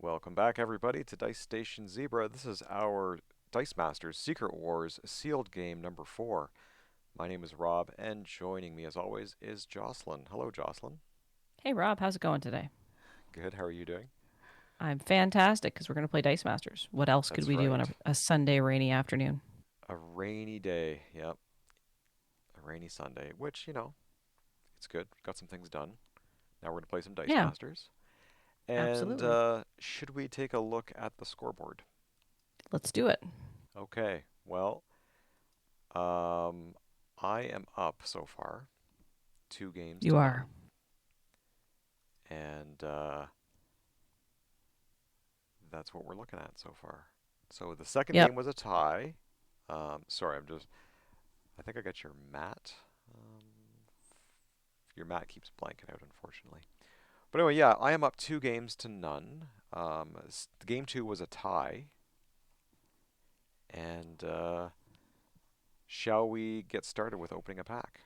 Welcome back, everybody, to Dice Station Zebra. This is our Dice Masters Secret Wars sealed game number 4. My name is Rob, and joining me, as always, is Jocelyn. Hello, Jocelyn. Hey Rob, how's it going today? Good. How are you doing? I'm fantastic because we're going to play Dice Masters. What else could That's we do on right. a Sunday rainy afternoon? A rainy day. Yep, a rainy Sunday. Which it's good. Got some things done. Now we're gonna play some Dice Yeah, Masters. And absolutely. should we take a look at the scoreboard? Let's do it. Okay. Well, um, I am up so far, 2 games You to are. none, and that's what we're looking at so far. So the second Yep. game was a tie. Sorry, I think I got your mat. Um, your mat keeps blanking out, unfortunately. But anyway, yeah, I am up 2 games to none. Game two was a tie. And shall we get started with opening a pack?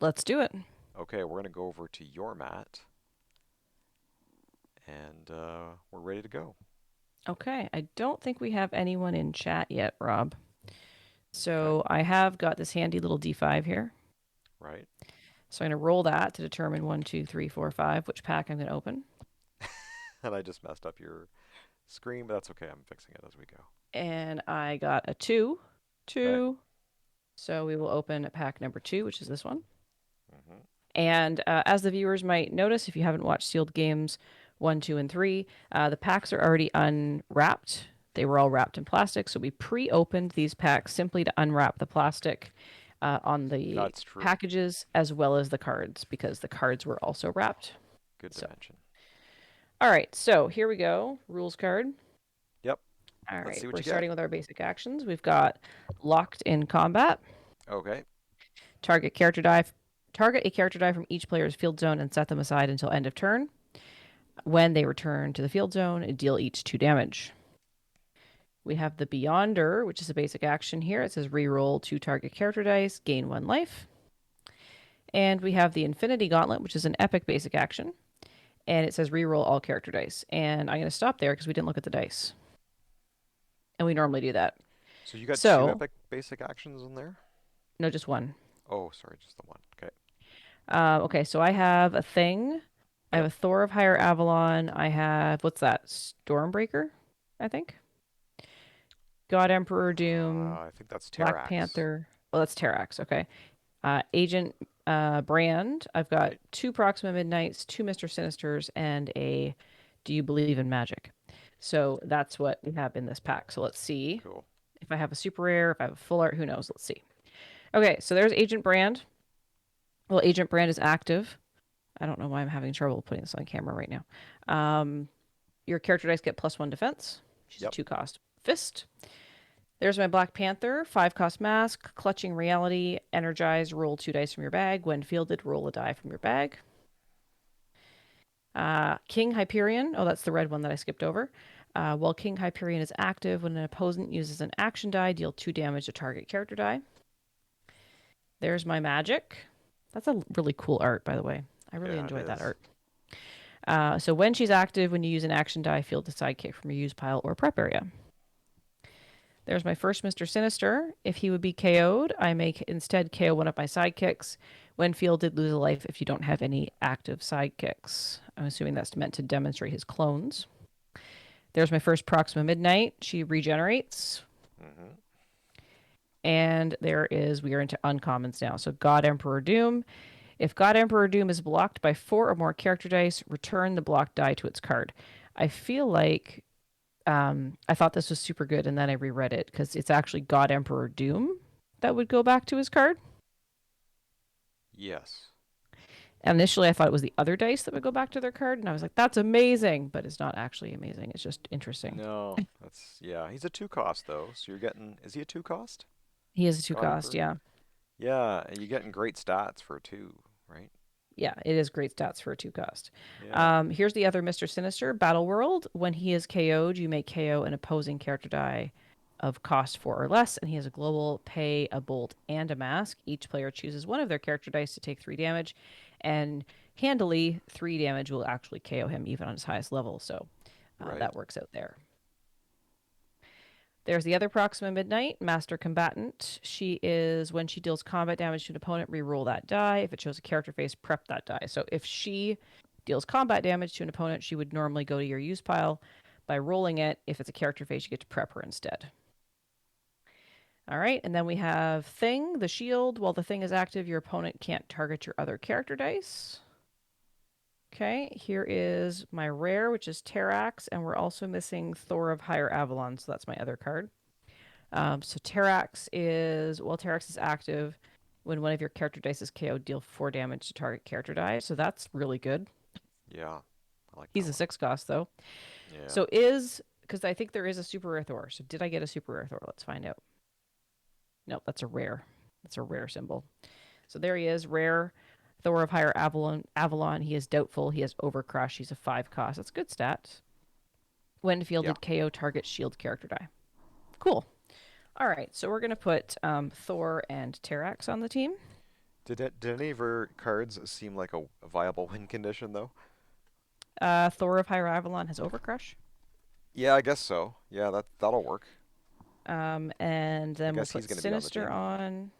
Let's do it. Okay, we're going to go over to your mat, and we're ready to go. Okay. I don't think we have anyone in chat yet, Rob. Okay, So I have got this handy little D5 here. right. So I'm going to roll that to determine 1, 2, 3, 4, 5, which pack I'm going to open. And I just messed up your screen, but that's okay. I'm fixing it as we go. And I got a 2. Okay. 2. So we will open pack number 2, which is this one. Hmm. And as the viewers might notice, if you haven't watched Sealed Games 1, 2, and 3, the packs are already unwrapped. They were all wrapped in plastic. So we pre opened these packs simply to unwrap the plastic on the That's true. packages as well as the cards because the cards were also wrapped. Good to So, mention. all right. So here we go. Rules card. Yep. All Let's right. see what We're you get. starting with our basic actions. We've got locked in combat, Okay. target character die. Target a character die from each player's field zone and set them aside until end of turn. When they return to the field zone, deal each 2 damage. We have the Beyonder, which is a basic action here. It says reroll 2 target character dice, gain 1 life. And we have the Infinity Gauntlet, which is an epic basic action. And it says reroll all character dice. And I'm going to stop there because we didn't look at the dice. And we normally do that. So you got two So, epic basic actions in there? no, just one. Oh, sorry, just the one. Okay. Okay, so I have a thing. I have Yep. a Thor of Higher Avalon. I have, what's that? Stormbreaker, I think. God Emperor Doom, I think that's Black Terrax. Panther. Oh, that's Terrax. Okay. Agent Brand. I've got Right. 2 Proxima Midnights, 2 Mr. Sinisters, and a Do You Believe in Magic? So that's what we have in this pack. So let's see Cool. if I have a super rare, if I have a full art, who knows? Let's see. Okay, so there's Agent Brand. Well, Agent Brand is active. I don't know why I'm having trouble putting this on camera right now. Um, your character dice get +1 defense. She's a Yep. 2 cost fist. There's my Black Panther, 5 cost mask, clutching reality, energize, roll 2 dice from your bag. When fielded, roll a die from your bag. King Hyperion, oh, that's the red one that I skipped over. While King Hyperion is active, when an opponent uses an action die, deal 2 damage to target character die. There's my magic. That's a really cool art, by the way. I really Yeah, it enjoyed that is. art. So when she's active, when you use an action die, field a sidekick from your use pile or prep area. There's my first Mr. Sinister. If he would be KO'd, I may instead KO one of my sidekicks. When fielded, lose a life if you don't have any active sidekicks. I'm assuming that's meant to demonstrate his clones. There's my first Proxima Midnight. She regenerates. Hmm. And we are into uncommons now. So God Emperor Doom. If God Emperor Doom is blocked by 4 or more character dice, return the blocked die to its card. I feel like I thought this was super good, and then I reread it because it's actually God Emperor Doom that would go back to his card. Yes. And initially, I thought it was the other dice that would go back to their card, and I was like, "That's amazing," but it's not actually amazing. It's just interesting. No, that's yeah. He's a 2 cost though, so you're getting. Is he a 2 cost? He is a 2 God cost, Emperor. yeah, Yeah, and you're getting great stats for a 2, right? yeah. It is great stats for a 2 cost. Yeah. Here's the other Mister Sinister Battle World. When he is KO'd, you may KO an opposing character die of cost 4 or less, and he has a global pay, a bolt, and a mask. Each player chooses one of their character dice to take 3 damage, and handily 3 damage will actually KO him even on his highest level. So Right. That works out there. There's the other Proxima Midnight, Master Combatant. She is, when she deals combat damage to an opponent, reroll that die. If it shows a character face, prep that die. So if she deals combat damage to an opponent, she would normally go to your use pile. By rolling it, if it's a character face, you get to prep her instead. All right, and then we have Thing, the shield. While the Thing is active, your opponent can't target your other character dice. Okay, here is my rare, which is Terrax, and we're also missing Thor of Higher Avalon, so that's my other card. So Terrax is, well, Terrax is active when one of your character dice is KO'd, deal 4 damage to target character die, so that's really good. Yeah. I like He's that a one. 6 cost, though. Yeah. So is, because I think there is a super rare Thor, so did I get a super rare Thor? Let's find out. Nope, that's a rare. That's a rare symbol. So there he is, rare. Thor of Higher Avalon. He is doubtful. He has Overcrush. He's a 5 cost. That's good stat. When Yeah. fielded, KO target shield character die. Cool. All right, so we're going to put Thor and Terrax on the team. Did any of her cards seem like a viable win condition though? Thor of Higher Avalon has Overcrush. Yeah, I guess so. Yeah, that'll work. And I then we'll guess he's put going to be on the Sinister team. on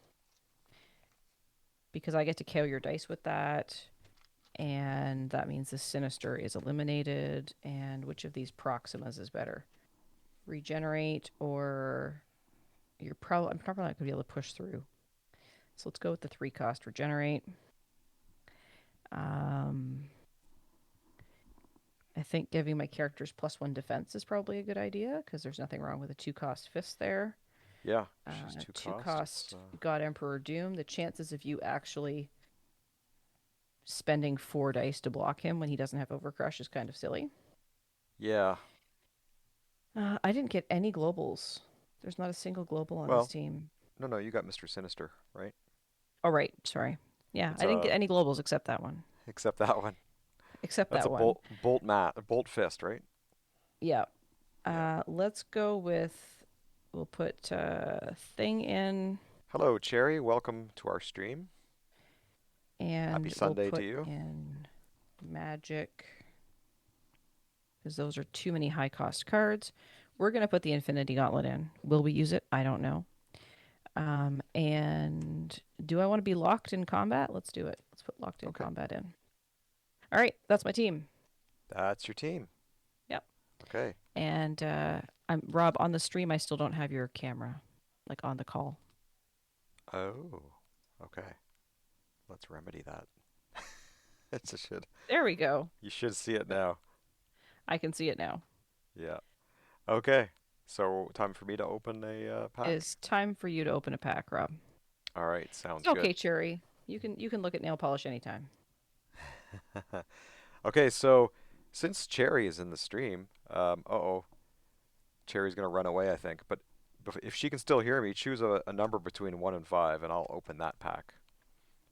because I get to KO your dice with that. And that means the Sinister is eliminated. And which of these Proximas is better? Regenerate or I'm probably not going to be able to push through. So let's go with the 3 cost Regenerate. Um, I think giving my characters +1 defense is probably a good idea because there's nothing wrong with a 2 cost fist there. Yeah, she's two 2 cost. cost God Emperor Doom. The chances of you actually spending 4 dice to block him when he doesn't have Overcrush is kind of silly. Yeah. I didn't get any globals. There's not a single global on this Well, team. no, you got Mr. Sinister, right? Oh, right. Sorry. Yeah, It's I didn't get any globals except that one. except that one. Except That's a that one. bolt fist, right? Yeah. Yeah. Let's go with. We'll put Thing in, Hello, Cherry. Welcome to our stream. Happy and we'll Sunday to put you. in Magic, because those are too many high cost cards. We're going to put the Infinity Gauntlet in. Will we use it? I don't know. And do I want to be locked in combat? Let's do it. Let's put locked in Okay. combat in. All right, that's my team. That's your team. Yep. Okay. And I'm Rob on the stream. I still don't have your camera, like on the call. Oh. Okay. Let's remedy that. It's a should. There we go. You should see it now. I can see it now. Yeah. Okay. So time for me to open a It pack. is time for you to open a pack, Rob. All right. It's Sounds good. okay, Cherry. You can look at nail polish anytime. Okay. So since Cherry is in the stream, uh-oh, Cherry's gonna run away, I think. But if she can still hear me, choose a number between 1 and 5, and I'll open that pack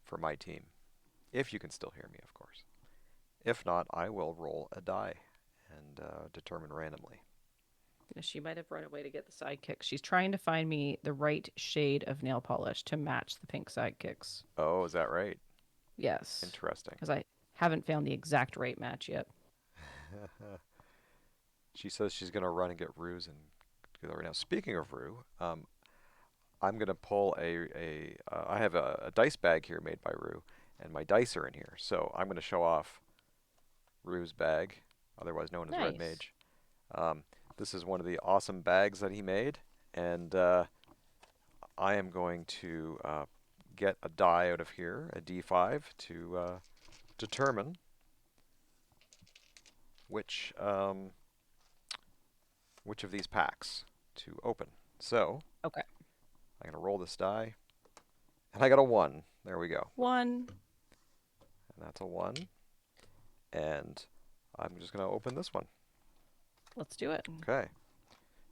for my team. If you can still hear me, of course. If not, I will roll a die and determine randomly. She might have run away to get the sidekicks. She's trying to find me the right shade of nail polish to match the pink sidekicks. Oh, is that right? Yes, Interesting. because I haven't found the exact right match yet. She says she's gonna run and get Rue's and do that right now. Speaking of Rue, I'm gonna pull I have a dice bag here made by Rue, and my dice are in here. So I'm gonna show off Rue's bag, otherwise known as Red Nice. Mage. Um, this is one of the awesome bags that he made, and I am going to get a die out of here, a D5, to determine which which of these packs to open. So Okay. I'm gonna roll this die, and I got a 1. There we go, 1. and that's a 1. And I'm just gonna open this one. Let's do it. Okay.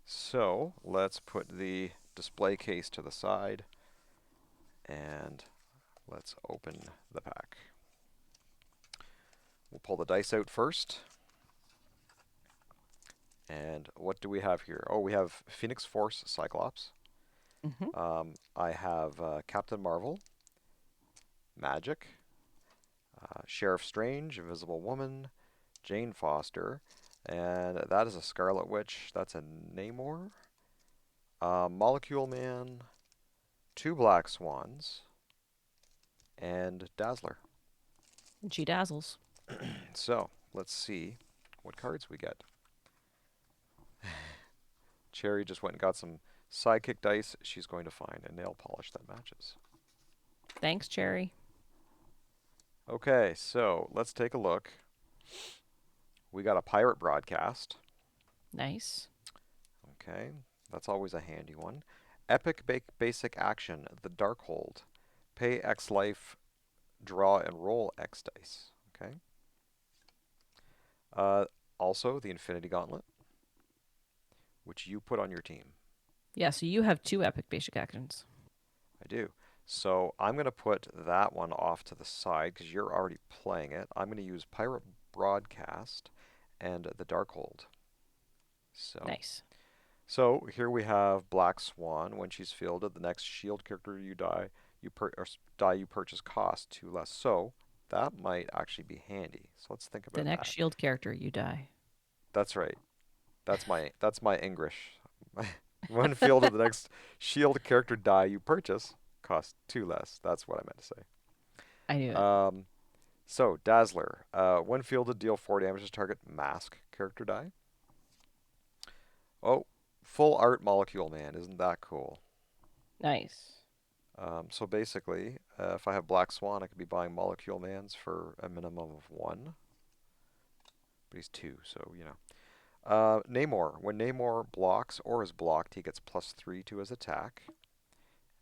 So let's put the display case to the side, and let's open the pack. We'll pull the dice out first. And what do we have here? Oh, we have Phoenix Force Cyclops. Mm-hmm. I have Captain Marvel, Magic, Sheriff Strange, Invisible Woman, Jane Foster, And that is a Scarlet Witch. That's a Namor. Molecule Man, two Black Swans, and Dazzler. And she dazzles. So, let's see what cards we get. Cherry just went and got some sidekick dice. She's going to find a nail polish that matches. Thanks, Cherry. Okay, so let's take a look. We got a pirate broadcast. Nice. Okay, that's always a handy one. Epic basic action, the Darkhold. Pay X life, draw and roll X dice. Okay. Uh, Also, the Infinity Gauntlet, which you put on your team. Yeah, so you have two epic basic actions. I do. So I'm going to put that one off to the side because you're already playing it. I'm going to use Pirate Broadcast and the Darkhold. So, Nice. so here we have Black Swan. When she's fielded, the next shield character you die, die you purchase cost two less. So that might actually be handy. So let's think The about next that. shield character, you die. That's right. That's my English. When fielded, the next shield character die you purchase costs two less. That's what I meant to say. I knew it. Um, so Dazzler. When fielded, deal 4 damage to target mask character die. Oh, full art Molecule Man. Isn't that cool? Nice. So basically, if I have Black Swan, I could be buying Molecule Mans for a minimum of one. But he's two, so you know. Namor. When Namor blocks or is blocked, he gets +3 to his attack.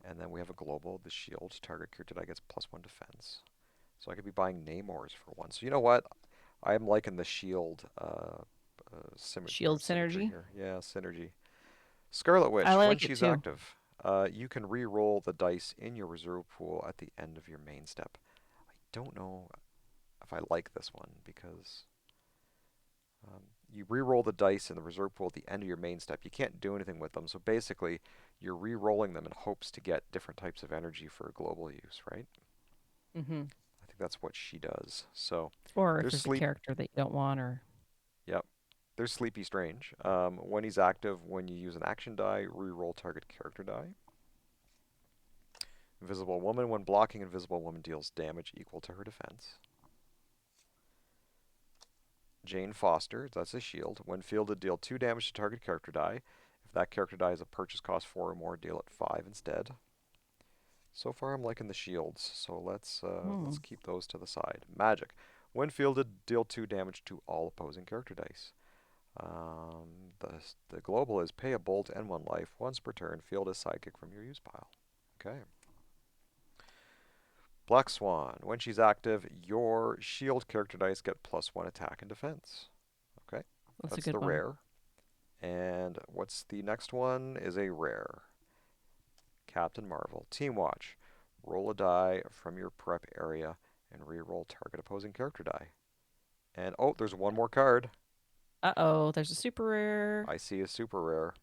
And then we have a global, the shield. Target character die gets +1 defense. So I could be buying Namors for one. So you know what? I am liking the shield Shield symmetry synergy. here. Yeah, synergy. Scarlet I Witch, when like it she's too. active, you can re-roll the dice in your reserve pool at the end of your main step. I don't know if I like this one because you re-roll the dice in the reserve pool at the end of your main step. You can't do anything with them, so basically you're re-rolling them in hopes to get different types of energy for global use, right? Mm-hmm. I think that's what she does. So Or if there's there's a sleep. character that you don't want, or Yep. There's Sleepy Strange. When he's active, when you use an action die, re-roll target character die. Invisible Woman. When blocking, Invisible Woman deals damage equal to her defense. Jane Foster. That's a shield. When fielded, deal 2 damage to target character die. If that character die is a purchase cost 4 or more, deal it 5 instead. So far, I'm liking the shields, so let's hmm. keep those to the side. Magic. When fielded, deal 2 damage to all opposing character dice. The global is pay a bolt and 1 life. Once per turn, field a sidekick from your use pile. Okay. Black Swan. When she's active, your shield character dice get +1 attack and defense. Okay. That's a That's good the one. rare. And what's the next one? Is a rare. Captain Marvel. Team Watch. Roll a die from your prep area and re-roll target opposing character die. And oh, there's one more card. Uh-oh, there's a super rare. I see a super rare.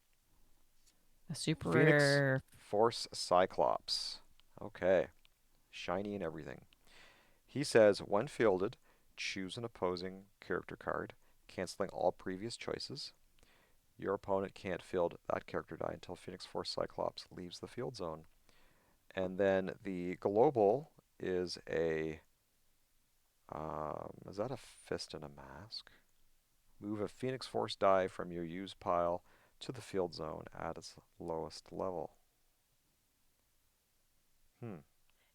A super Phoenix rare. Force Cyclops. Okay. Shiny and everything. He says, when fielded, choose an opposing character card, canceling all previous choices. Your opponent can't field that character die until Phoenix Force Cyclops leaves the field zone. And then the global is is that a fist and a mask? Move a Phoenix Force die from your use pile to the field zone at its lowest level. Hmm.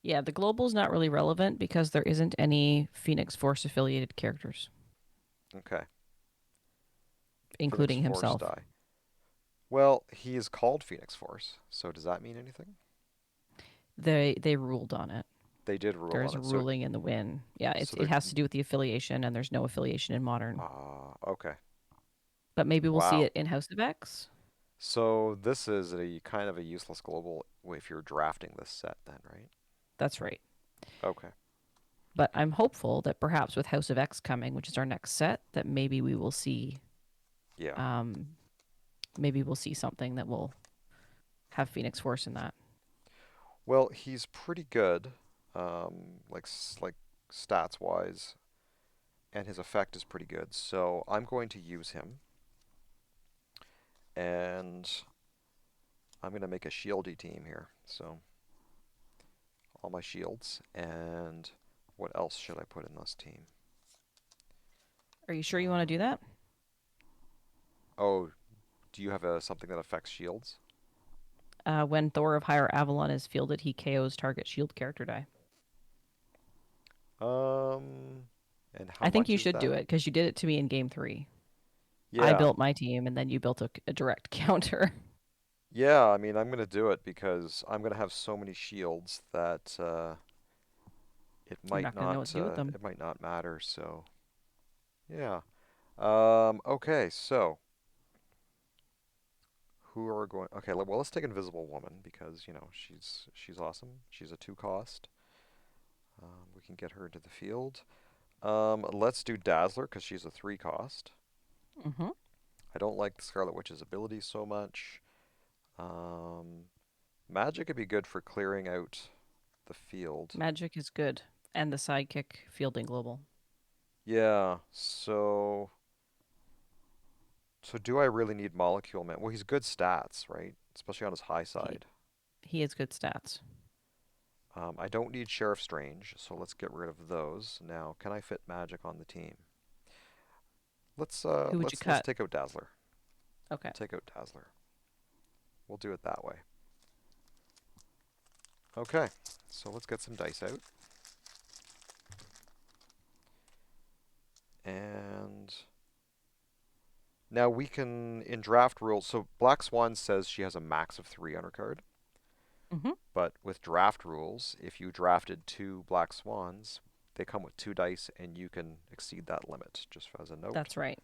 Yeah, the global's not really relevant because there isn't any Phoenix Force affiliated characters, Okay. Phoenix including Force himself. die. Well, he is called Phoenix Force, so does that mean anything? They ruled on it. They did rule There's on a it, so ruling in the win. Yeah, so it they're has to do with the affiliation, and there's no affiliation in modern. okay. But maybe we'll see Wow. it in House of X. So this is a kind of a useless global if you're drafting this set then, right? That's right. Okay. But I'm hopeful that perhaps with House of X coming, which is our next set, that maybe we will see, Yeah. um, maybe we'll see something that will have Phoenix Force in that. Well, he's pretty good, like stats wise. and his effect is pretty good. So I'm going to use him, and I'm going to make a shieldy team here. So all my shields, and what else should I put in this team? Are you sure you want to do Uh, that? oh, do you have something that affects shields? When Thor of Higher Avalon is fielded, he KOs target shield character die. Um, and how I think much you is should do that? it because you did it to me in game 3. I Yeah, built my team and then you built a direct counter. yeah. I mean, I'm gonna do it because I'm gonna have so many shields that You're not going to know what to do with them. it might not matter. So yeah. Okay. So who are going? Okay. Well, let's take Invisible Woman because she's awesome. She's a 2 cost. We can get her into the field. Let's do Dazzler because she's a 3 cost. Hmm. I don't like the Scarlet Witch's ability so much. Um, Magic would be good for clearing out the field. Magic is good. And the sidekick fielding global. Yeah, so do I really need Molecule Man? Well, he's good stats, right? Especially on his high He side. he has good stats. I don't need Sheriff Strange, so let's get rid of those. Now, can I fit Magic on the team? Who would you Let's cut? take out Dazzler. Okay. We'll take out Dazzler. We'll do it that way. Okay, so let's get some dice out. And now we can, in draft rules, so Black Swan says she has a max of 3 on her card. Hmm. But with draft rules, if you drafted 2 Black Swans, they come with 2 dice, and you can exceed that limit. Just as a note. That's right.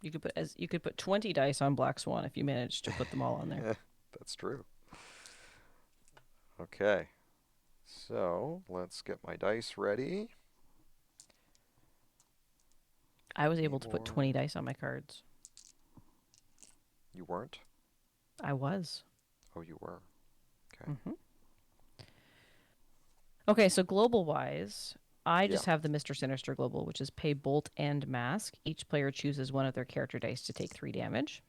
You could put 20 dice on Black Swan if you managed to put them all on there. That's true. Okay, so let's get my dice ready. I was able to put 20 Namor, dice on my cards. you weren't? I was. Oh, you were. Okay. Hmm. Okay, so global wise, I Yeah. just have the Mr. Sinister global, which is pay bolt and mask. Each player chooses one of their character dice to take 3 damage.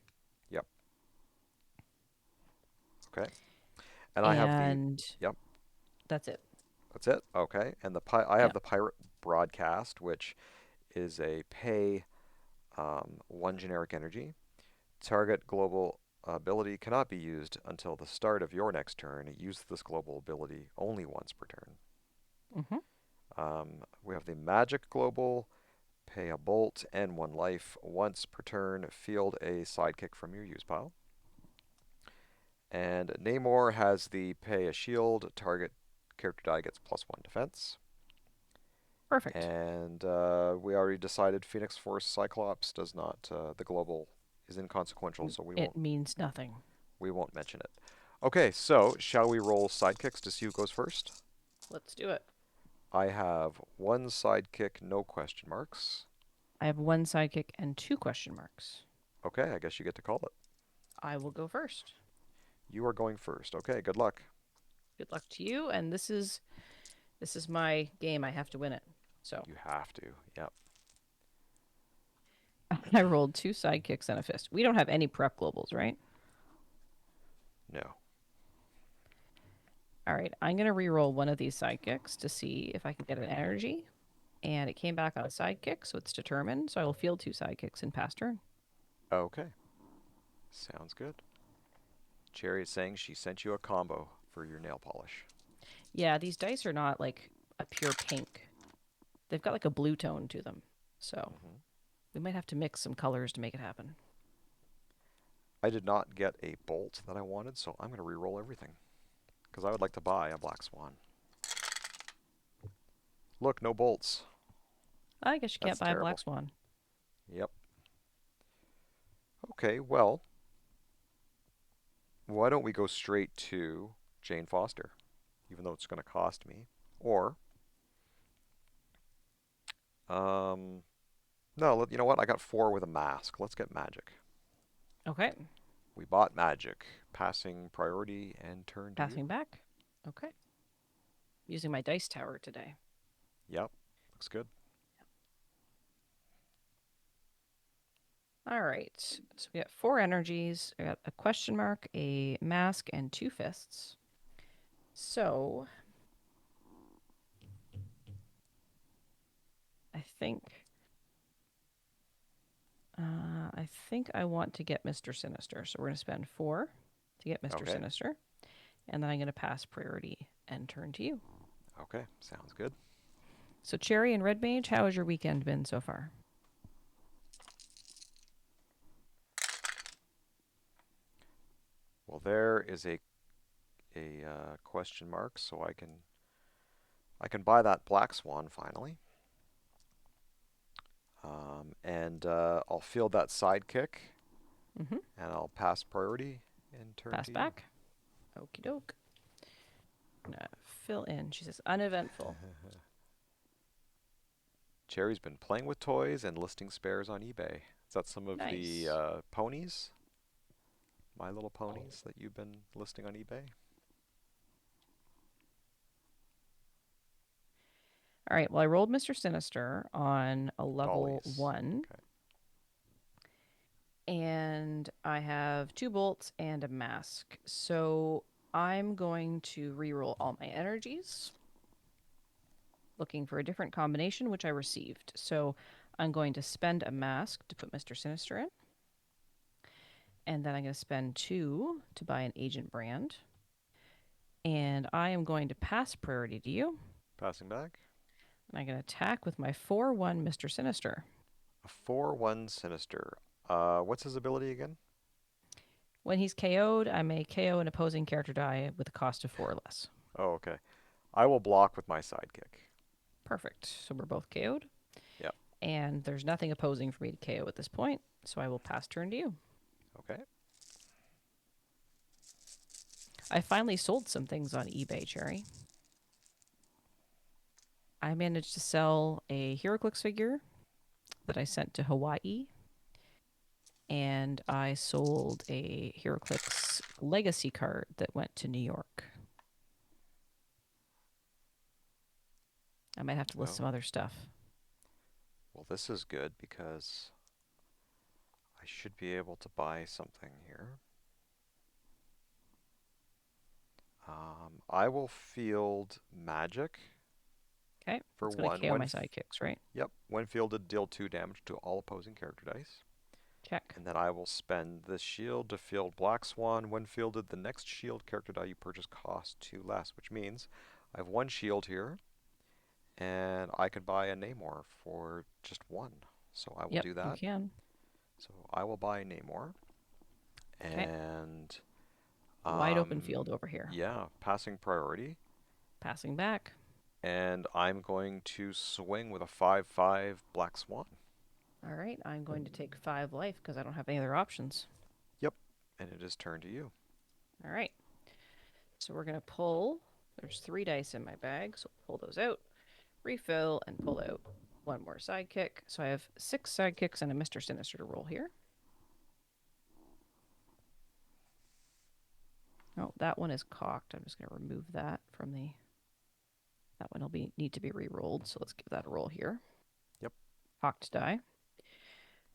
Yep. Okay. And I have the. And Yep. that's it. That's it. Okay. And I have Yeah. the Pirate Broadcast, which is a pay 1 generic energy. Target global ability cannot be used until the start of your next turn. Use this global ability only once per turn. Hmm. We have the Magic Global. Pay a bolt and 1 life once per turn. Field a sidekick from your use pile. And Namor has the pay a shield. Target character die gets +1 defense. Perfect. And we already decided Phoenix Force Cyclops does not. The global is inconsequential, so It means nothing. we won't mention it. Okay, so shall we roll sidekicks to see who goes first? Let's do it. I have 1 sidekick, no question marks. I have 1 sidekick and 2 question marks. Okay, I guess you get to call it. I will go first. You are going first. Okay, good luck. Good luck to you. And this is my game. I have to win it. So You have to. Yep. I rolled 2 sidekicks and a fist. We don't have any prep globals, right? No. All right. I'm gonna re-roll one of these sidekicks to see if I can get an energy. And it came back on a sidekick, so it's determined. So I will field 2 sidekicks in pass turn. Okay. Sounds good. Cherry is saying she sent you a combo for your nail polish. Yeah, these dice are not like a pure pink. They've got like a blue tone to them. So Hmm. we might have to mix some colors to make it happen. I did not get a bolt that I wanted, so I'm going to re-roll everything. Because I would like to buy a Black Swan. Look, no bolts. I guess you can't That's buy a black terrible. swan. Yep. Okay, well, why don't we go straight to Jane Foster, even though it's going to cost me. Or, um, no, you know what? I got 4 with a mask. Let's get magic. Okay. We bought magic. Passing priority and turn to you. Passing back. Okay. Using my dice tower today. Yep, looks good. All right. So we got 4 energies. I got a question mark, a mask, and 2 fists. So I think I think I want to get Mr. Sinister. So we're going to spend 4 to get Mr. Okay. Sinister, and then I'm going to pass priority and turn to you. Okay. Sounds good. So Cherry and Red Mage, how has your weekend been so far? Well, there is a question mark, so I can buy that black swan finally, and I'll field that sidekick, Mm-hmm. and I'll pass priority and turn Pass to you. back. Okie doke. I'm gonna fill in. She says uneventful. Cherry's been playing with toys and listing spares on eBay. Is that some of the Nice. ponies, My Little Ponies, that you've been listing on eBay? All right. Well, I rolled Mr. Sinister on a level Dollies. 1, Okay. and I have 2 bolts and a mask. So I'm going to reroll all my energies, looking for a different combination, which I received. So I'm going to spend a mask to put Mr. Sinister in, and then I'm going to spend 2 to buy an agent brand. And I am going to pass priority to you. Passing back. And I'm going to attack with my 4/1 Mr. Sinister. A 4/1 Sinister. What's his ability again? When he's KO'd, I may KO an opposing character die with a cost of 4 or less. Oh, okay. I will block with my sidekick. Perfect. So we're both KO'd. Yep. And there's nothing opposing for me to KO at this point. So I will pass turn to you. Okay. I finally sold some things on eBay, Cherry. I managed to sell a HeroClix figure that I sent to Hawaii. And I sold a HeroClix legacy card that went to New York. I might have to list some Oh. other stuff. Well, this is good because I should be able to buy something here. I will field magic Okay. for It's going to one. KO my sidekicks, right? Yep, when fielded, deal 2 damage to all opposing character dice. Check. And then I will spend the shield to field Black Swan. When fielded, the next shield character die you purchase costs 2 less, which means I have 1 shield here, and I can buy a Namor for just 1. So I will Yep, do you that. can. So I will buy Namor, Okay. and Wide open field over here. yeah, passing priority. Passing back. And I'm going to swing with a 5/5 Black Swan. All right. I'm going to take 5 life because I don't have any other options. Yep, and it is turn to you. All right. So we're going to pull. There's 3 dice in my bag, so pull those out, refill, and pull out 1 more sidekick. So I have 6 sidekicks and a Mr. Sinister to roll here. Oh, that one is cocked. I'm just going to remove that from the. That one will need to be re-rolled. So let's give that a roll here. Yep. Cocked die.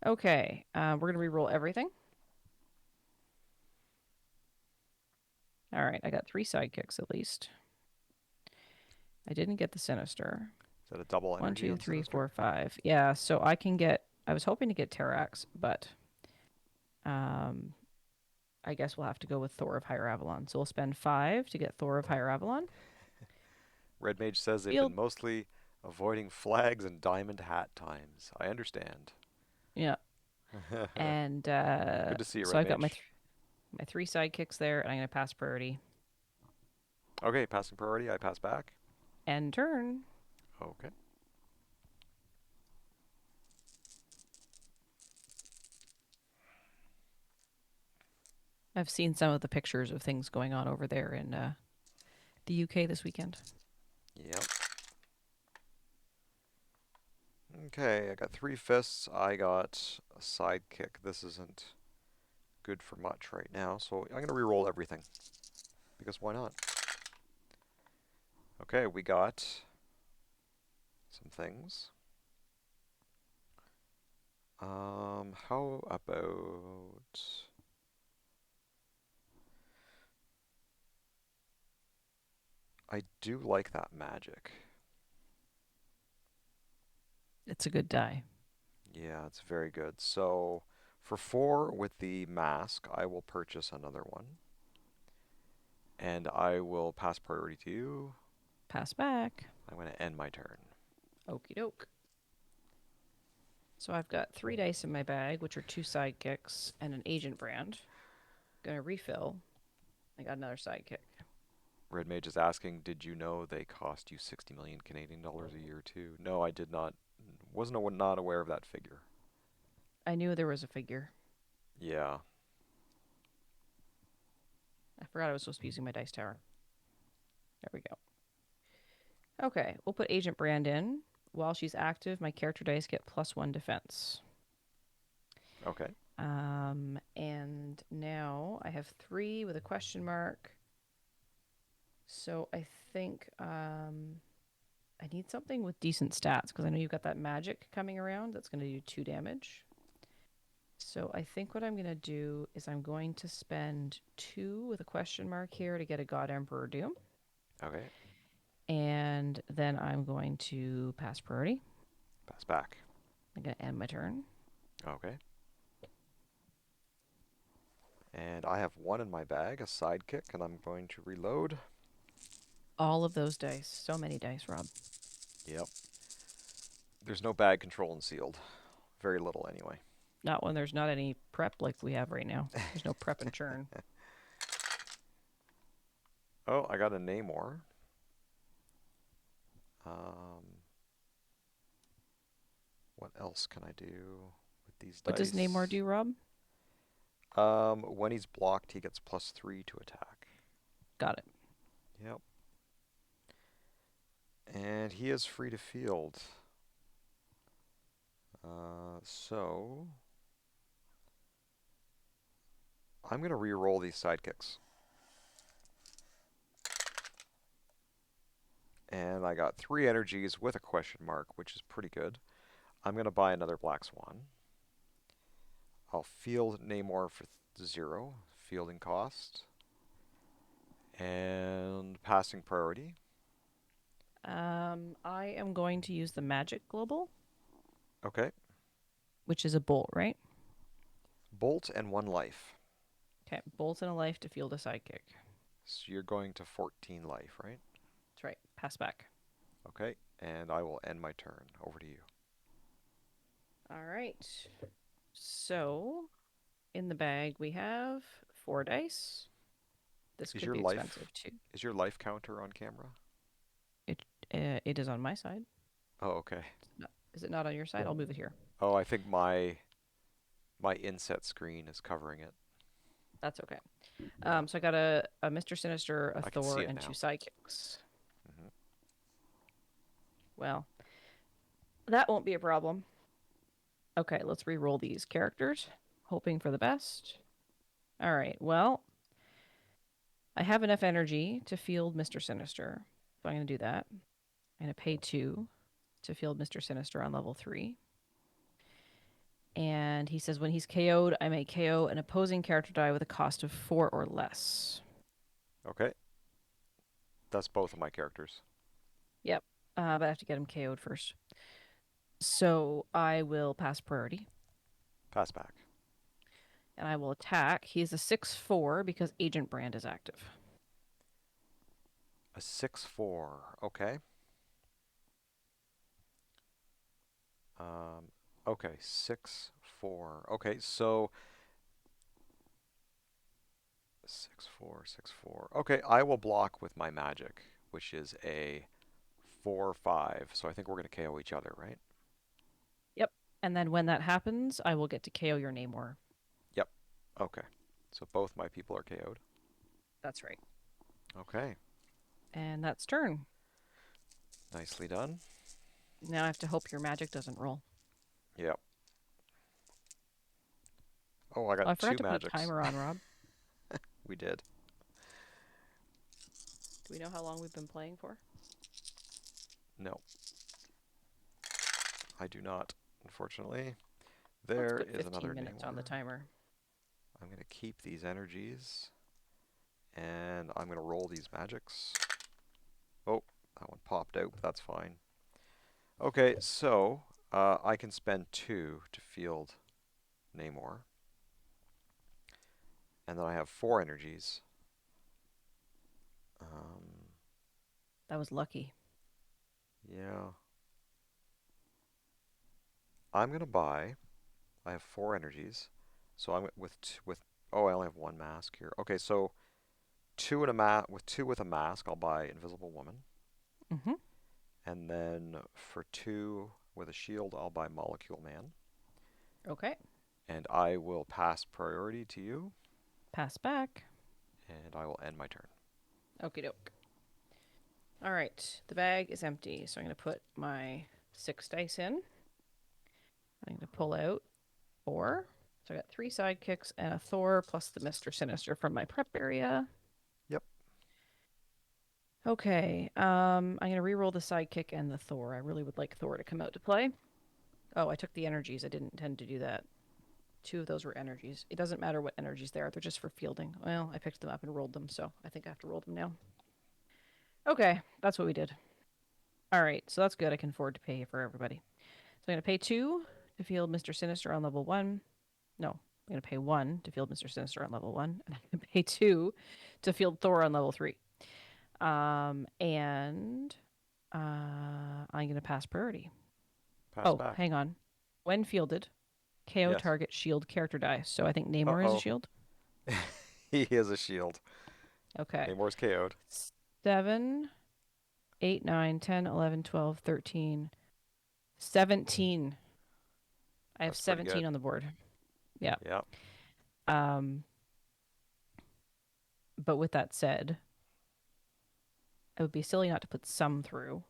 Okay, we're going to re-roll everything. All right, I got 3 sidekicks at least. I didn't get the Sinister. Is that a double 1, energy 2, on 3, Sinister? 4, 5. Yeah, so I can get. I was hoping to get Terrax, but um, I guess we'll have to go with Thor of Higher Avalon. So we'll spend 5 to get Thor of Higher Avalon. Red Mage says they've Field. been mostly avoiding flags and diamond hat times. I understand. Yeah, and Good to see you, so Red I've got Mage. my 3 sidekicks there, and I'm going to pass priority Okay, passing priority. I pass back. and turn. Okay. I've seen some of the pictures of things going on over there in the UK this weekend. Yep. Okay, I got 3 fists. I got a sidekick. This isn't good for much right now, so I'm going to re-roll everything. Because why not? Okay, we got some things. How about I do like that magic. It's a good die. Yeah, it's very good. So for 4 with the mask, I will purchase another one. And I will pass priority to you. Pass back. I'm going to end my turn. Okie doke. So I've got 3 dice in my bag, which are 2 sidekicks and an agent brand. Gonna refill. I got another sidekick. Red Mage is asking, did you know they cost you 60 million Canadian dollars a year too? No, I did not. Wasn't not aware of that figure. I knew there was a figure. Yeah. I forgot I was supposed to be using my dice tower. There we go. Okay, we'll put Agent Brand in. While she's active, my character dice get +1 defense. Okay. And now I have 3 with a question mark. So I think I need something with decent stats because I know you've got that magic coming around that's going to do 2 damage. So I think what I'm going to do is I'm going to spend 2 with a question mark here to get a God Emperor Doom. Okay. And then I'm going to pass priority. Pass back. I'm going to end my turn. Okay. And I have 1 in my bag, a sidekick, and I'm going to reload. All of those dice. So many dice, Rob. Yep. There's no bag control and sealed. Very little anyway. Not when there's not any prep like we have right now. There's no prep and churn. Oh, I got a Namor. Um, what else can I do with these What does Namor dice? do, Rob? When he's blocked, he gets +3 to attack. Got it. Yep. And he is free to field. So I'm going to re-roll these sidekicks. And I got 3 energies with a question mark, which is pretty good. I'm going to buy another Black Swan. I'll field Namor for 0, fielding cost. And passing priority. I am going to use the magic global, Okay. which is a bolt, right? Bolt and 1 life. Okay, bolt and a life to field a sidekick. So you're going to 14 life, right? That's right. Pass back. Okay. And I will end my turn. Over to you. All right. So in the bag we have 4 dice. This Is could your be life expensive too. is your life counter on camera? It is on my side. Oh, okay. Is it not on your side? I'll move it here. Oh, I think my inset screen is covering it. That's okay. Yeah, So I got a Mr. Sinister, a I can see Thor, it and 2 now. sidekicks. Hmm. Well, that won't be a problem. Okay, let's re-roll these characters, hoping for the best. All right, well, I have enough energy to field Mr. Sinister, so I'm going to do that. I'm going to pay 2 to field Mr. Sinister on level 3. And he says when he's KO'd, I may KO an opposing character die with a cost of 4 or less. Okay, that's both of my characters. Yep, but I have to get him KO'd first. So I will pass priority. Pass back. And I will attack. He is a 6/4 because Agent Brand is active. A 6/4. Okay. Um, okay, 6/4. Okay, so 6/4, 6/4. Okay, I will block with my magic, which is a 4/5. So I think we're going to KO each other, right? Yep. And then when that happens, I will get to KO your Namor. Yep. Okay. So both my people are KO'd. That's right. Okay. And that's turn. Nicely done. Now I have to hope your magic doesn't roll. Yep. Oh, I Oh, got I forgot 2 to put a magics. timer on, Rob. We did. Do we know how long we've been playing for? No, I do not, unfortunately. Let's There put is another 15 minutes on the Namor. timer. I'm going to keep these energies, and I'm going to roll these magics. Oh, that one popped out, but that's fine. Okay, so I can spend 2 to field Namor, and then I have 4 energies. Um, That was lucky. yeah, I'm going to buy. I have 4 energies, so I'm with. Oh, I only have 1 mask here. Okay, so 2 in a with 2 with a mask, I'll buy Invisible Woman. Mm-hmm. And then for 2 with a shield, I'll buy Molecule Man. Okay. And I will pass priority to you, Pass back. and I will end my turn. Okie doke. All right. The bag is empty, so I'm going to put my 6 dice in. I'm going to pull out 4. So I got 3 sidekicks and a Thor plus the Mr. Sinister from my prep area. Yep. Okay. I'm gonna re-roll the sidekick and the Thor. I really would like Thor to come out to play. Oh, I took the energies. I didn't intend to do that. 2 of those were energies. It doesn't matter what energies they are. They're just for fielding. Well, I picked them up and rolled them, so I think I have to roll them now. Okay, that's what we did. All right, so that's good. I can afford to pay for everybody. So I'm gonna pay 2 to field Mr. Sinister on level 1. No, I'm gonna pay 1 to field Mr. Sinister on level 1, and I'm gonna pay 2 to field Thor on level 3. And I'm going to pass priority. Pass Oh, back. hang on. When fielded, KO Yes. target shield character die. So I think Namor is a Uh-oh. shield. He has a shield. Okay. Namor's KO'd. 7, 8, 9, 10, 11, 12, 13, 17. I have That's pretty 17 good. on the board. Yeah. Yeah. Um, but with that said, it would be silly not to put some through.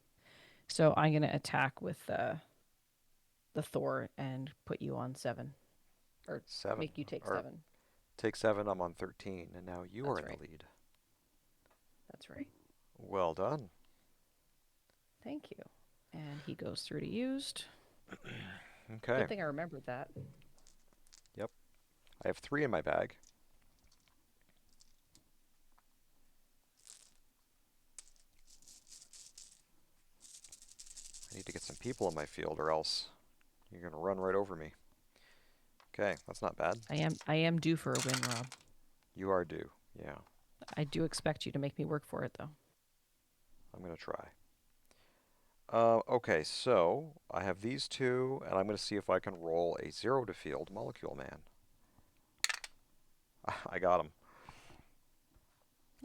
So I'm going to attack with the Thor and put you on 7. Or 7. make you take Or 7. take 7, I'm on 13, and now you are That's in the right. lead. That's right. Well done. Thank you. And he goes through to used. Okay. Good thing I remembered that. Yep. I have 3 in my bag. I need to get some people in my field, or else you're going to run right over me. Okay, that's not bad. I am due for a win, Rob. You are due. Yeah, I do expect you to make me work for it, though. I'm going to try. Okay, so I have these 2, and I'm going to see if I can roll a 0 to field Molecule Man. I got him.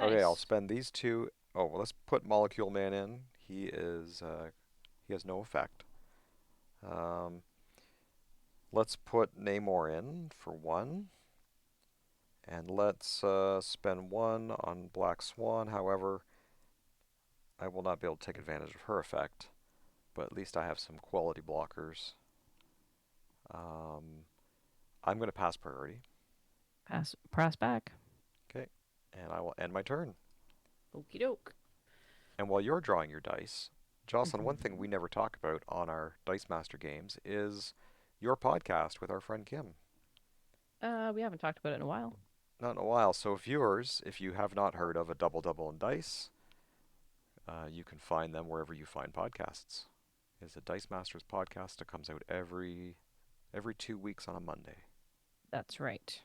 Okay, I'll Nice. spend these 2. Oh, well, let's put Molecule Man in. He has no effect. Um, let's put Namor in for 1. And let's spend 1 on Black Swan. However, I will not be able to take advantage of her effect, but at least I have some quality blockers. Um, I'm going to pass priority. Press back. Okay, and I will end my turn. Okie doke. And while you're drawing your dice, Jocelyn, one thing Mm-hmm. we never talk about on our Dice Master games is your podcast with our friend Kim. We haven't talked about it in a while. Not in a while. So, viewers, if you have not heard of a Double Double in Dice, you can find them wherever you find podcasts. It's a Dice Masters podcast that comes out every 2 weeks on a Monday. That's right.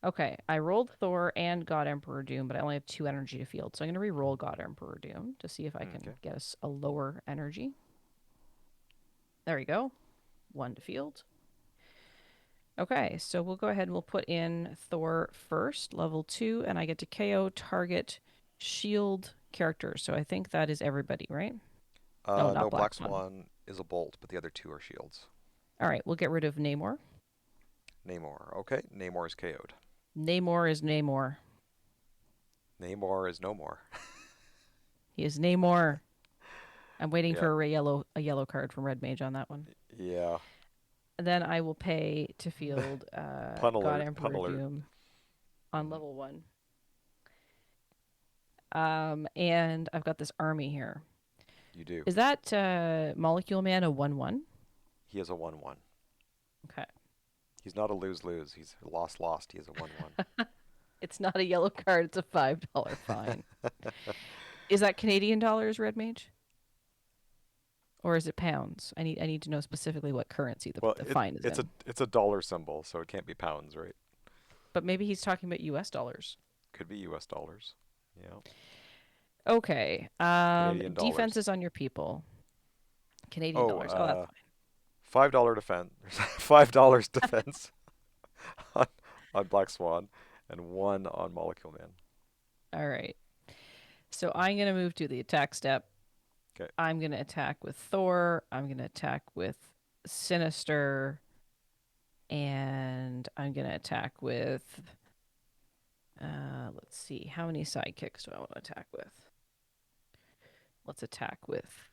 Okay, I rolled Thor and God Emperor Doom, but I only have 2 energy to field. So I'm going to re-roll God Emperor Doom to see if I can Okay. get us a lower energy. There we go. 1 to field. Okay, so we'll go ahead and we'll put in Thor first, level 2, and I get to KO target shield character. So I think that is everybody, right? No, not No, Black Black Swan. Swan is a bolt, but the other 2 are shields. All right, we'll get rid of Namor. Namor. Okay, Namor is KO'd. Namor is Namor. Namor is no more. He is Namor. I'm waiting Yeah. for a yellow card from Red Mage on that one. Yeah. And then I will pay to field Pun God alert. Pun Emperor alert. Doom on Mm, level 1. And I've got this army here. you do. Is that Molecule Man a 1/1? He is a 1/1. Okay. He's not a lose-lose. He's lost-lost. He is a 1-1. It's not a yellow card, it's a $5 fine. Is that Canadian dollars, Red Mage? Or is it pounds? I need to know specifically what currency Well, the fine is it's a in. it's a dollar symbol, so it can't be pounds, right? But maybe he's talking about US dollars. Could be U.S. dollars. Yeah. Okay. Canadian dollars. Defenses on your people. Canadian Oh, dollars. Oh, that's fine. $5 defense. $5 defense on, on Black Swan, and one on Molecule Man. All right. So I'm going to move to the attack step. Okay. I'm going to attack with Thor. I'm going to attack with Sinister. And I'm going to attack with. Let's see. How many sidekicks do I want to attack with? Let's attack with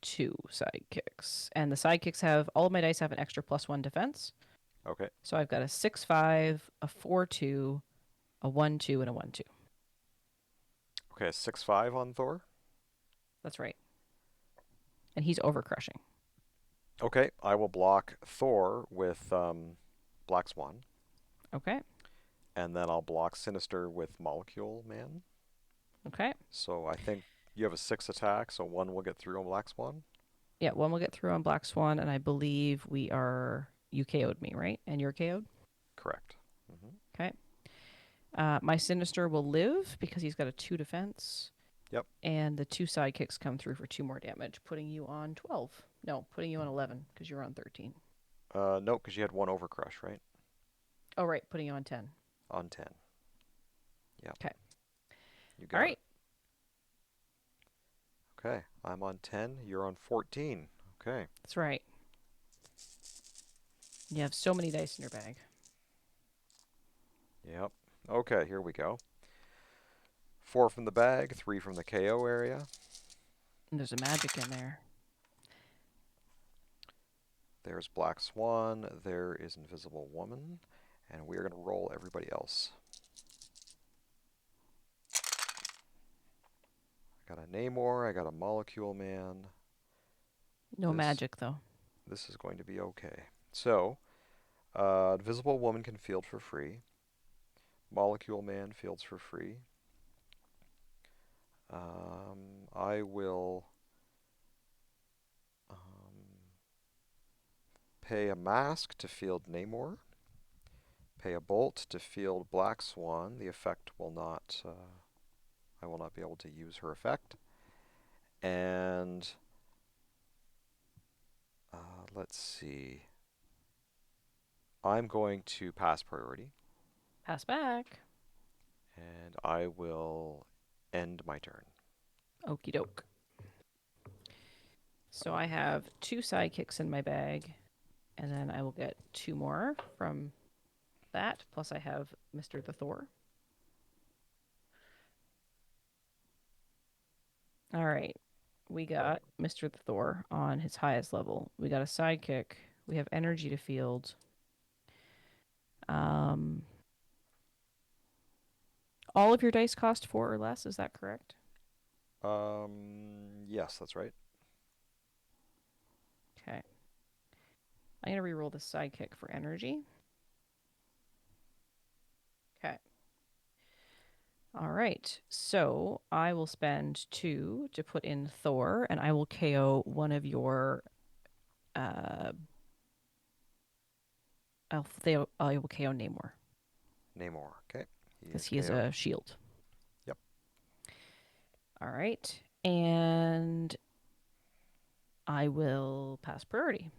two sidekicks. And the sidekicks have. All of my dice have an extra +1 defense. Okay. So I've got a 6-5, a 4-2, a 1-2, and a 1-2. Okay. 6-5 on Thor. That's right. And he's overcrushing. Okay. I will block Thor with Black Swan, Okay. and then I'll block Sinister with Molecule Man. Okay. So I think you have a 6 attack, so one will get through on Black Swan. Yeah, one will get through on Black Swan, and I believe we are. You KO'd me, right? And you're KO'd? Correct. Okay. My Sinister will live because he's got a 2 defense. Yep. And the 2 sidekicks come through for 2 more damage, putting you on 12. No, putting you on 11 because you're on 13. No, because you had one Overcrush, right? Oh, right, putting you on 10. On 10. Yep. Okay. You All got it. right. Okay. I'm on 10. You're on 14. Okay. That's right. You have so many dice in your bag. Yep. Okay, here we go. 4 from the bag, 3 from the KO area. And there's a magic in there. There's Black Swan. There is Invisible Woman. And we're going to roll everybody else. I got a Namor. I got a Molecule Man. No This magic, though. this is going to be okay. So, Invisible Woman can field for free. Molecule Man fields for free. I will pay a mask to field Namor. Pay a bolt to field Black Swan. The effect will not. I will not be able to use her effect. And let's see. I'm going to pass priority, Pass back. and I will end my turn. Okie doke. So I have 2 sidekicks in my bag, and then I will get 2 more from that. Plus, I have Mr. the Thor. All right. We got Mr. the Thor on his highest level. We got a sidekick. We have energy to field. Um, all of your dice cost 4 or less. Is that correct? Yes, that's right. Okay. I'm going to reroll the sidekick for energy. Okay. All right. So I will spend 2 to put in Thor, and I will KO one of your. I will KO Namor Namor. Okay. He because is he is KO'd. a shield. Yep. All right. And I will pass priority.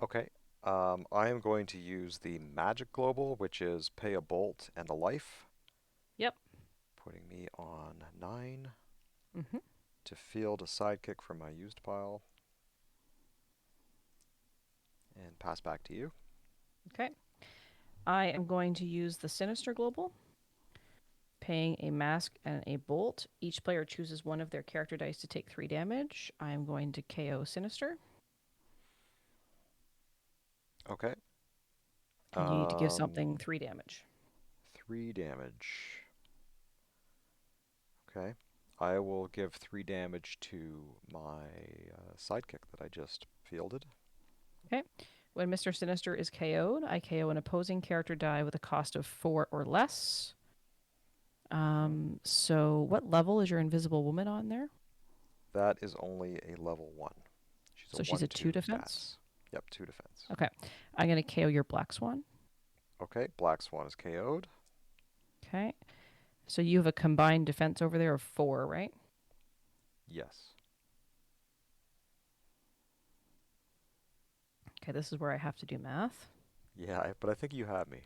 Okay. I am going to use the Magic Global, which is pay a bolt and a life, Yep. putting me on 9 Mm-hmm. to field a sidekick from my used pile and pass back to you. Okay. I am going to use the Sinister Global, paying a mask and a bolt. Each player chooses one of their character dice to take 3 damage. I am going to KO Sinister, Okay. and you need to give Um, something 3 damage. 3 damage. Okay. I will give 3 damage to my sidekick that I just fielded. Okay. When Mr. Sinister is KO'd, I KO an opposing character die with a cost of 4 or less. Hmm. So what level is your Invisible Woman on there? That is only a level 1. She's a So she's a 2 1/2 defense. stats. Yep, 2 defense. Okay. I'm going to KO your Black Swan. Okay, Black Swan is KO'd. Okay. So you have a combined defense over there of 4, right? Yes. Okay, this is where I have to do math. Yeah, but I think you have me.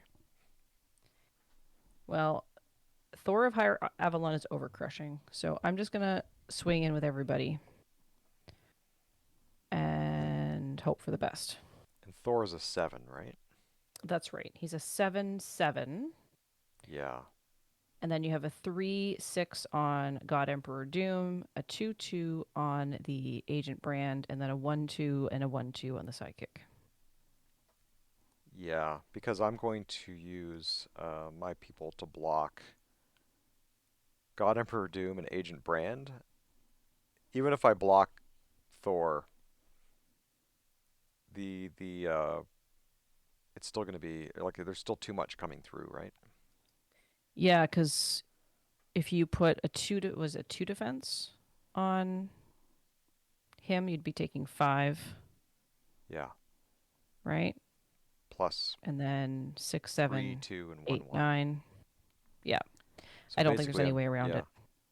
Well, Thor of Higher Avalon is overcrushing. So I'm just going to swing in with everybody and hope for the best. And Thor is a 7, right? That's right. He's a 7/7. Yeah. And then you have a 3/6 on God Emperor Doom, a 2/2 on the Agent Brand, and then a 1/2 and a 1/2 on the Sidekick. Yeah, because I'm going to use my people to block God Emperor Doom and Agent Brand. Even if I block Thor, the it's still going to be like there's still too much coming through, right? Yeah, because if you put a was it 2 defense on him, you'd be taking 5, Yeah. right? Plus And then 6, 3, 7, 2, and 1, 8, 1. 9. Yeah, So I don't think there's basically, any way around it.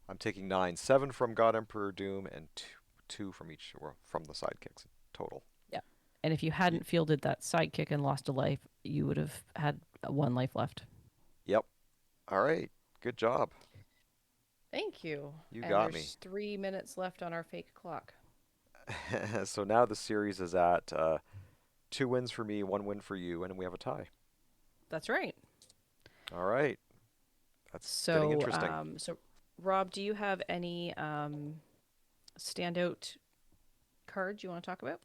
I'm taking 9, 7 from God Emperor Doom, and two from each or from the sidekicks total. Yeah. And if you Y- hadn't fielded that Sidekick and lost a life, you would have had 1 life left. yep. All right. Good job. Thank you. You And got me. there's 3 minutes left on our fake clock. So now the series is at 2 wins for me, 1 win for you, and we have a tie. That's right. All right. That's getting So, interesting. Rob, do you have any standout cards you want to talk about?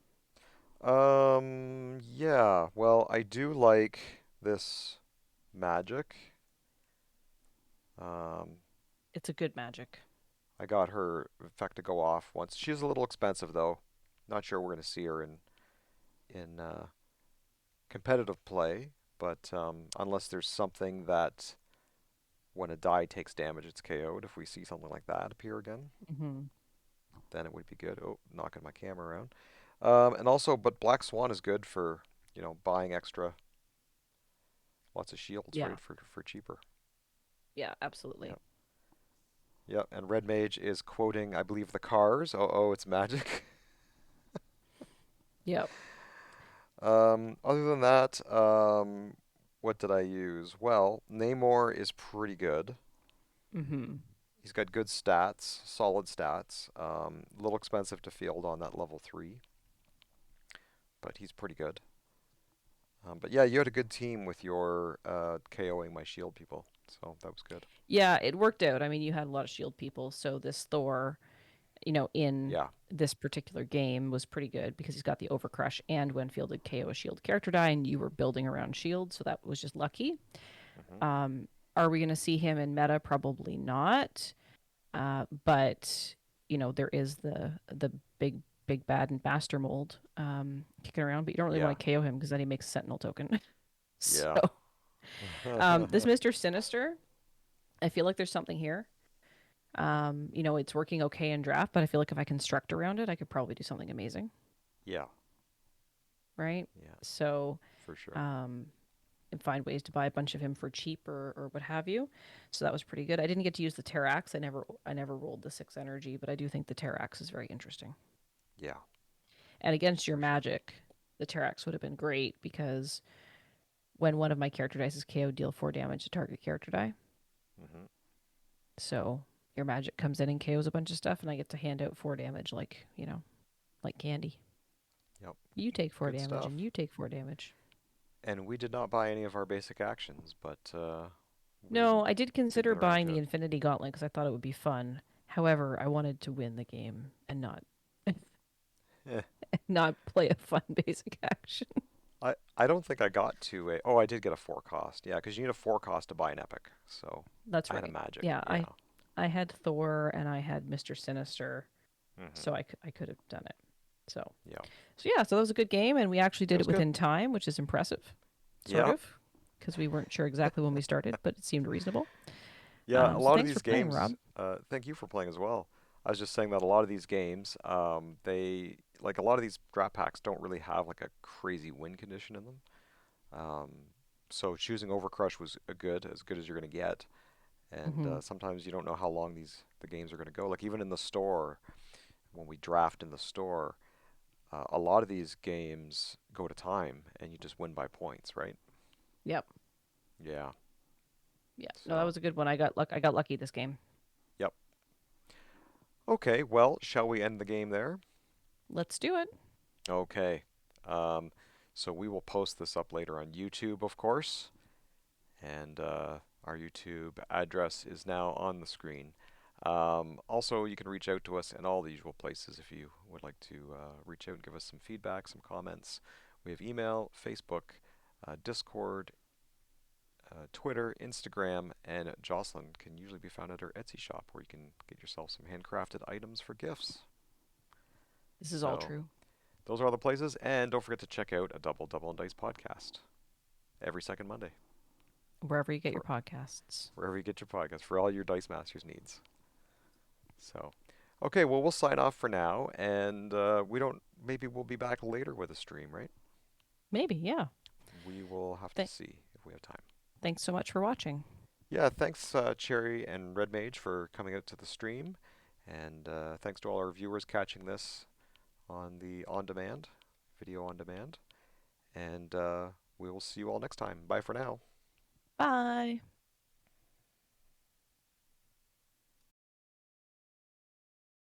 Yeah. Well, I do like this magic. Um, It's a good magic. I got her effect to go off once. She's a little expensive though. Not sure we're gonna see her in competitive play, but unless there's something that when a die takes damage, it's KO'd. If we see something like that appear again, Mm-hmm. then it would be good. Oh, knocking my camera around. And also, but Black Swan is good for buying extra, lots of shields, Yeah. right? For cheaper. Yeah, absolutely. Yep. Yep. And Red Mage is quoting, I believe, the cars. Oh, it's magic. Yep. Other than that, what did I use? Well, Namor is pretty good. Mm-hmm. He's got good stats, solid stats. A little expensive to field on that level 3, but he's pretty good. But yeah, you had a good team with your KOing my shield people, so that was good. Yeah, it worked out. I mean, you had a lot of shield people, so this Thor, in Yeah. this particular game was pretty good because he's got the overcrush and when fielded KO a shield character die, and you were building around shield, so that was just lucky. Hmm. Um, are we going to see him in meta? Probably not. But there is the big bad and master mold kicking around, but you don't really Yeah. want to KO him because then he makes a sentinel token. So Yeah. this Mr. Sinister, I feel like there's something here. It's working okay in draft, but I feel like if I construct around it, I could probably do something amazing, Yeah. right? Yeah. So, For sure. um, and find ways to buy a bunch of him for cheap or what have you. So that was pretty good. I didn't get to use the Terrax. I never rolled the 6 energy, but I do think the Terrax is very interesting. Yeah. And against your For sure. magic, the Terrax would have been great because when one of my character dice is KO, deal 4 damage to target character die. Hmm. So your magic comes in and KOs a bunch of stuff, and I get to hand out 4 damage like candy. Yep. You take four Good damage, stuff. and you take 4 damage. And we did not buy any of our basic actions, but we No, I did did consider get around buying to the it. Infinity Gauntlet because I thought it would be fun. However, I wanted to win the game and not Eh, not play a fun basic action. I don't think I got to a. Oh, I did get a 4 cost. Yeah, because you need a 4 cost to buy an epic. So That's I had a right. magic. Yeah, Yeah. I had Thor and I had Mr. Sinister, Hmm. so I could have done it. So, Yeah. so that was a good game, and we actually It did it was good. within time, which is impressive, sort Yeah. of, because we weren't sure exactly when we started, but it seemed reasonable. Yeah, a So lot of thanks for these playing, Rob. games, thank you for playing as well. I was just saying that a lot of these games, they like a lot of these draft packs don't really have like a crazy win condition in them. Um, so choosing Overcrush was as good as you're gonna get. And Hmm. sometimes you don't know how long the games are gonna go. Like even in the store, when we draft in the store, a lot of these games go to time, and you just win by points, right? Yep. Yeah. Yeah. No, that So, was a good one. I got lucky this game. yep. Okay, well, shall we end the game there? Let's do it. Okay. Um, so we will post this up later on YouTube, of course, and our YouTube address is now on the screen. Also, you can reach out to us in all the usual places if you would like to reach out and give us some feedback, some comments. We have email, Facebook, Discord, Twitter, Instagram, and Jocelyn can usually be found at our Etsy shop where you can get yourself some handcrafted items for gifts. This is all So, true. those are all the places. And don't forget to check out a Double and Dice podcast every second Monday, Wherever you get your for podcasts. wherever you get your podcast for all your Dice Masters needs. So, okay, well, we'll sign off for now. And we don't, maybe we'll be back later with a stream, right? Maybe, yeah. We will have to Th- see if we have time. Thanks so much for watching. Yeah, thanks, Cherry and Red Mage, for coming out to the stream. And thanks to all our viewers catching this on the on demand, video on demand. And we will see you all next time. Bye for now. Bye.